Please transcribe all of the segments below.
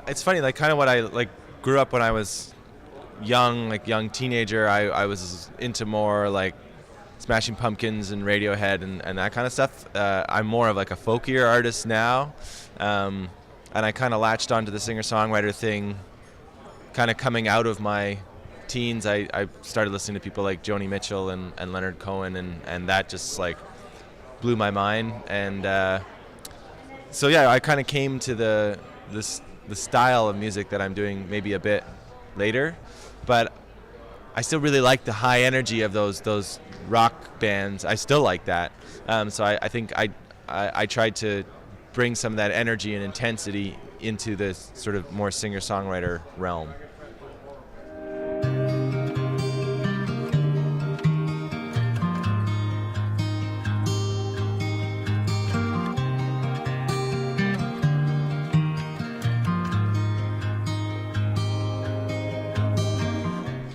It's funny, like kind of what I like grew up when I was young, like young teenager. I was into more like Smashing Pumpkins and Radiohead and that kind of stuff. I'm more of like a folkier artist now, and I kind of latched onto the singer-songwriter thing, kind of coming out of my teens. I started listening to people like Joni Mitchell and Leonard Cohen, and that just like blew my mind. And so yeah, I kind of came to the style of music that I'm doing maybe a bit later, but I still really like the high energy of those rock bands. I still like that. So I think I tried to bring some of that energy and intensity into this sort of more singer-songwriter realm.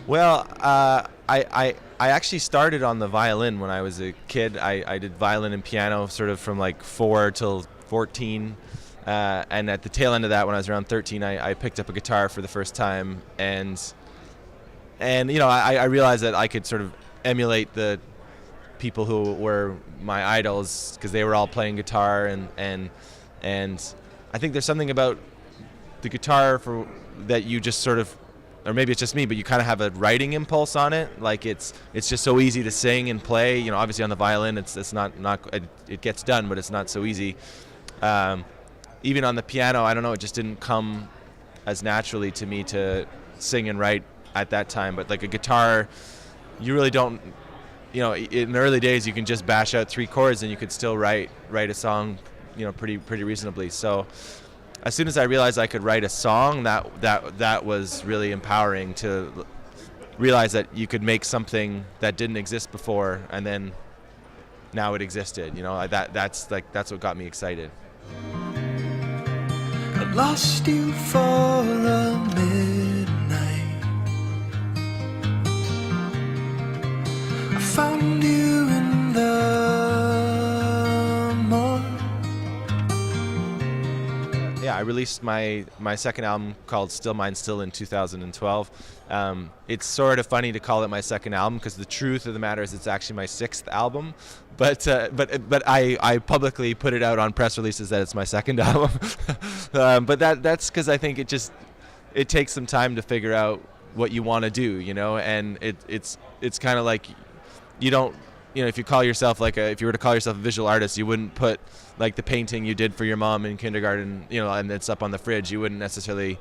Well, I actually started on the violin when I was a kid. I did violin and piano sort of from like 4 till 14. And at the tail end of that, when I was around 13, I picked up a guitar for the first time. And you know, I realized that I could sort of emulate the people who were my idols because they were all playing guitar. And I think there's something about the guitar that you just sort of, or maybe it's just me, but you kind of have a writing impulse on it. Like it's just so easy to sing and play. You know, obviously on the violin, it's not it gets done, but it's not so easy. Even on the piano, I don't know, it just didn't come as naturally to me to sing and write at that time. But like a guitar, you really don't. You know, in the early days, you can just bash out 3 chords and you could still write a song, you know, pretty reasonably. So as soon as I realized I could write a song, that was really empowering to realize that you could make something that didn't exist before, and then now it existed. You know, that's what got me excited. I lost you for a midnight. I found you in the morning. Yeah, I released my second album called Still Mine Still in 2012. It's sort of funny to call it my second album because the truth of the matter is it's actually my 6th album. But I publicly put it out on press releases that it's my second album. But that's because I think it takes some time to figure out what you want to do, you know, and it's kind of like you don't. You know, if you were to call yourself a visual artist, you wouldn't put like the painting you did for your mom in kindergarten, you know, and it's up on the fridge. You wouldn't necessarily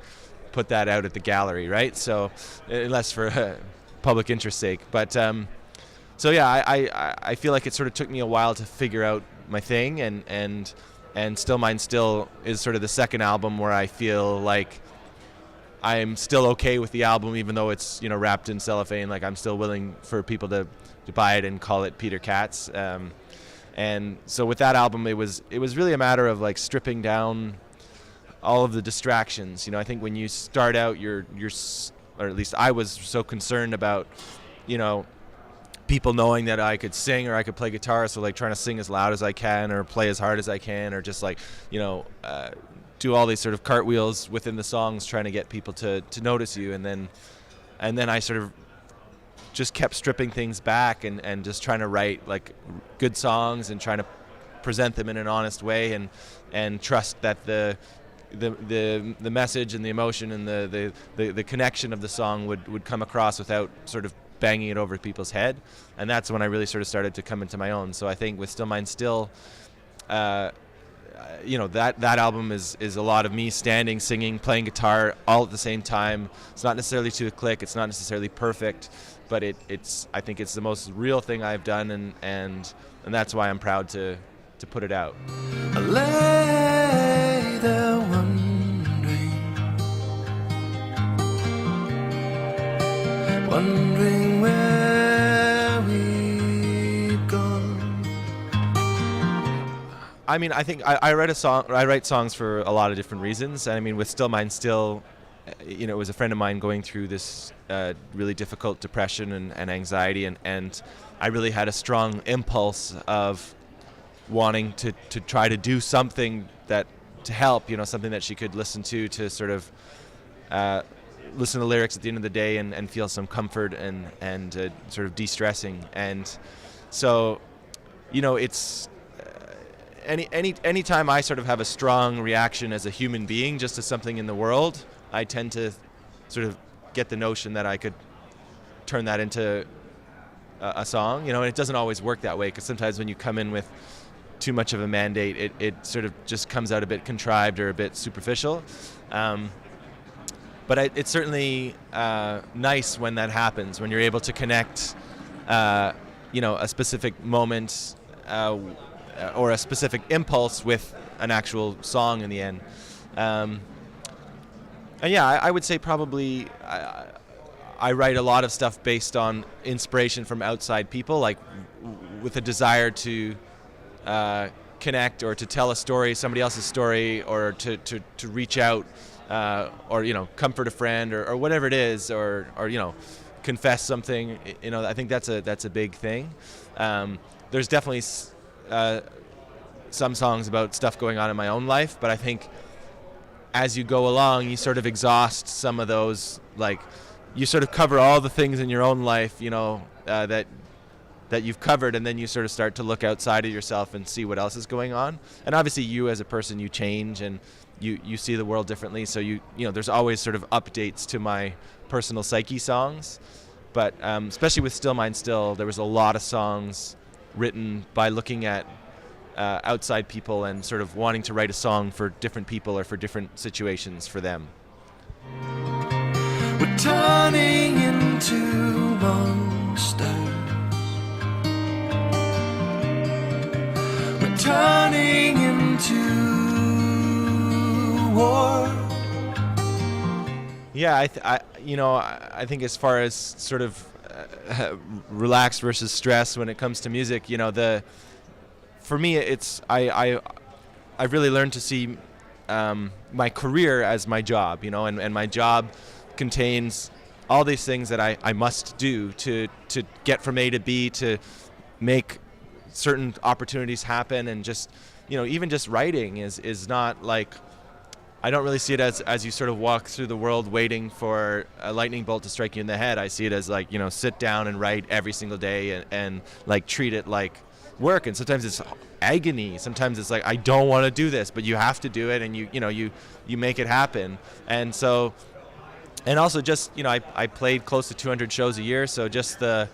put that out at the gallery, right? So, unless for public interest's sake. But so yeah, I feel like it sort of took me a while to figure out my thing, and Still Mine Still is sort of the second album where I feel like I'm still okay with the album, even though it's, you know, wrapped in cellophane. Like I'm still willing for people to buy it and call it Peter Katz. And so with that album, it was really a matter of like stripping down all of the distractions. You know, I think when you start out, you're or at least I was so concerned about, you know, people knowing that I could sing or I could play guitar, so like trying to sing as loud as I can or play as hard as I can, or just like, you know, do all these sort of cartwheels within the songs trying to get people to notice you. And then I sort of just kept stripping things back and just trying to write like good songs and trying to present them in an honest way and trust that the message and the emotion and the connection of the song would come across without sort of banging it over people's head. And that's when I really sort of started to come into my own. So I think with Still Mine Still, you know, that album is a lot of me standing, singing, playing guitar all at the same time. It's not necessarily to a click, it's not necessarily perfect, but I think it's the most real thing I've done, and that's why I'm proud to put it out. I lay there wondering where we've gone. I mean, I think I write songs for a lot of different reasons. And I mean, with Still Mine Still, you know, it was a friend of mine going through this really difficult depression and anxiety, and I really had a strong impulse of wanting to try to do something that help, something that she could listen to sort of listen to lyrics at the end of the day and feel some comfort and sort of de-stressing. And so, it's any time I sort of have a strong reaction as a human being just to something in the world, I tend to sort of get the notion that I could turn that into a song, and it doesn't always work that way, because sometimes when you come in with too much of a mandate, it sort of just comes out a bit contrived or a bit superficial. But it's certainly nice when that happens, when you're able to connect, a specific moment or a specific impulse with an actual song in the end. And yeah, I would say probably I write a lot of stuff based on inspiration from outside people, like with a desire to connect or to tell a story, somebody else's story, or to reach out, or comfort a friend, or whatever it is, or confess something. I think that's a big thing. There's definitely some songs about stuff going on in my own life, but I think as you go along, you sort of exhaust some of those, like you sort of cover all the things in your own life, that you've covered, and then you sort of start to look outside of yourself and see what else is going on. And obviously you as a person, you change and you see the world differently, so there's always sort of updates to my personal psyche songs. But especially with Still Mine Still, there was a lot of songs written by looking at outside people and sort of wanting to write a song for different people or for different situations for them. We're turning into monsters. We're turning into war. Yeah, I think as far as sort of relax versus stress when it comes to music, for me it's I've really learned to see my career as my job, and my job contains all these things that I must do to get from A to B, to make certain opportunities happen. And just even just writing is not like, I don't really see it as you sort of walk through the world waiting for a lightning bolt to strike you in the head. I see it as like, sit down and write every single day and like treat it like work. And sometimes it's agony. Sometimes it's like, I don't want to do this, but you have to do it, and you make it happen. And so, and also just, I played close to 200 shows a year, so just the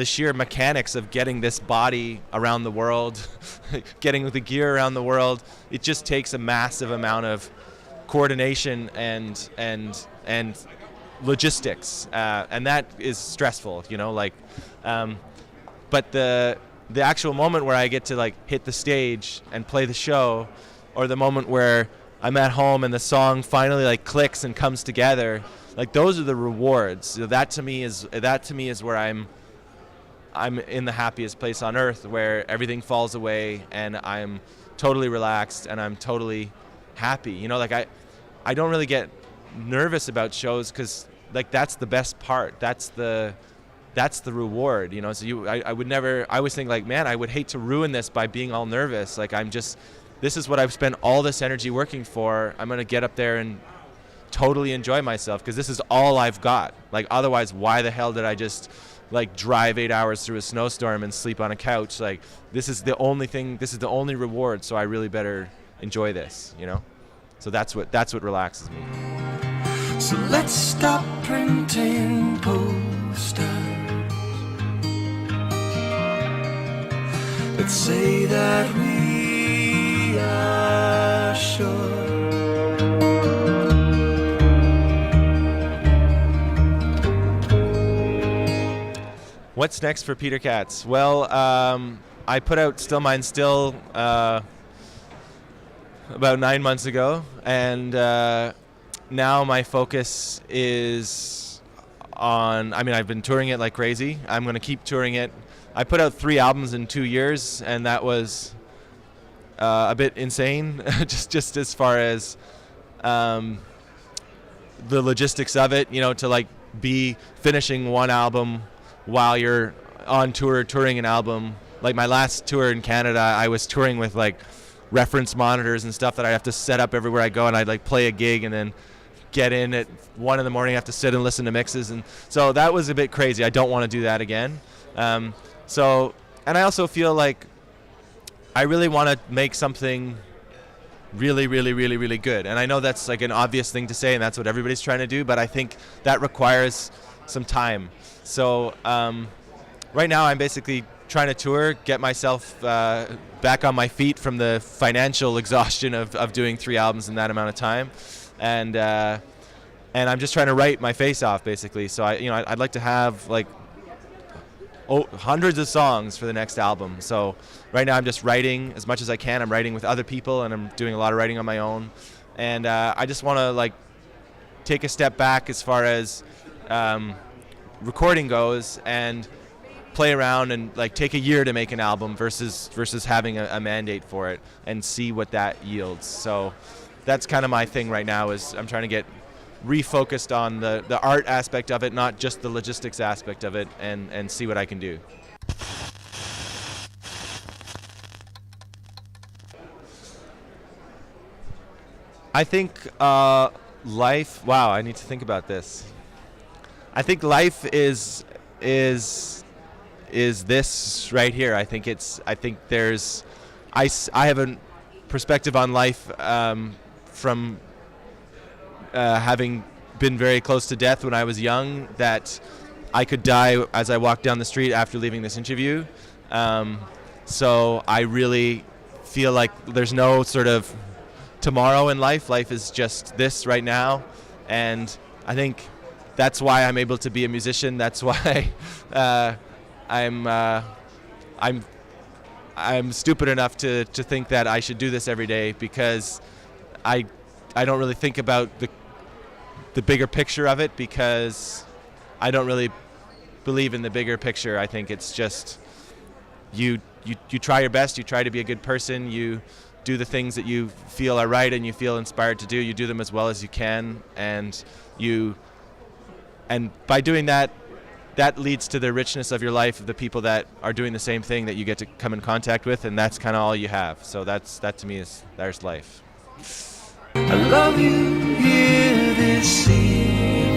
sheer mechanics of getting this body around the world, getting the gear around the world, it just takes a massive amount of coordination and logistics, and that is stressful, but the actual moment where I get to like hit the stage and play the show, or the moment where I'm at home and the song finally like clicks and comes together, like those are the rewards. That to me is where I'm in the happiest place on earth, where everything falls away and I'm totally relaxed and I'm totally happy. I don't really get nervous about shows, because like that's the best part. That's the reward, So I would never. I always think like, man, I would hate to ruin this by being all nervous. Like this is what I've spent all this energy working for. I'm gonna get up there and totally enjoy myself, because this is all I've got. Like otherwise, why the hell did I just like drive 8 hours through a snowstorm and sleep on a couch? Like this is the only thing. This is the only reward. So I really better enjoy this. So that's what relaxes me. So let's stop printing posters. Let's say that we are sure. What's next for Peter Katz? Well, I put out Still Mine Still about 9 months ago, and now my focus is on, I've been touring it like crazy. I'm going to keep touring it. I put out 3 albums in 2 years, and that was a bit insane, just as far as the logistics of it, to like be finishing one album while you're on tour, touring an album. Like my last tour in Canada, I was touring with like reference monitors and stuff that I have to set up everywhere I go, and I'd like play a gig and then get in at 1 a.m, have to sit and listen to mixes, and so that was a bit crazy. I don't want to do that again. And I also feel like I really want to make something really, really, really, really good. And I know that's like an obvious thing to say, and that's what everybody's trying to do, but I think that requires some time. So right now I'm basically trying to tour, get myself back on my feet from the financial exhaustion of doing 3 albums in that amount of time. And I'm just trying to write my face off, basically. So I'd like to have like hundreds of songs for the next album. So right now I'm just writing as much as I can. I'm writing with other people, and I'm doing a lot of writing on my own. And I just want to like take a step back as far as recording goes, and play around and like take a year to make an album versus having a mandate for it, and see what that yields. So that's kind of my thing right now, is I'm trying to get refocused on the art aspect of it, not just the logistics aspect of it, and see what I can do. I think life, wow, I need to think about this. I think life is this right here. I think I have a perspective on life from having been very close to death when I was young, that I could die as I walked down the street after leaving this interview. So I really feel like there's no sort of tomorrow in life. Life is just this right now, and I think that's why I'm able to be a musician. That's why I'm stupid enough to think that I should do this every day, because I don't really think about the bigger picture of it, because I don't really believe in the bigger picture. I think it's just you try your best, you try to be a good person, you do the things that you feel are right and you feel inspired to do, you do them as well as you can, and by doing that leads to the richness of your life, of the people that are doing the same thing that you get to come in contact with, and that's kind of all you have. So that to me there's life. I love you, hear this scene.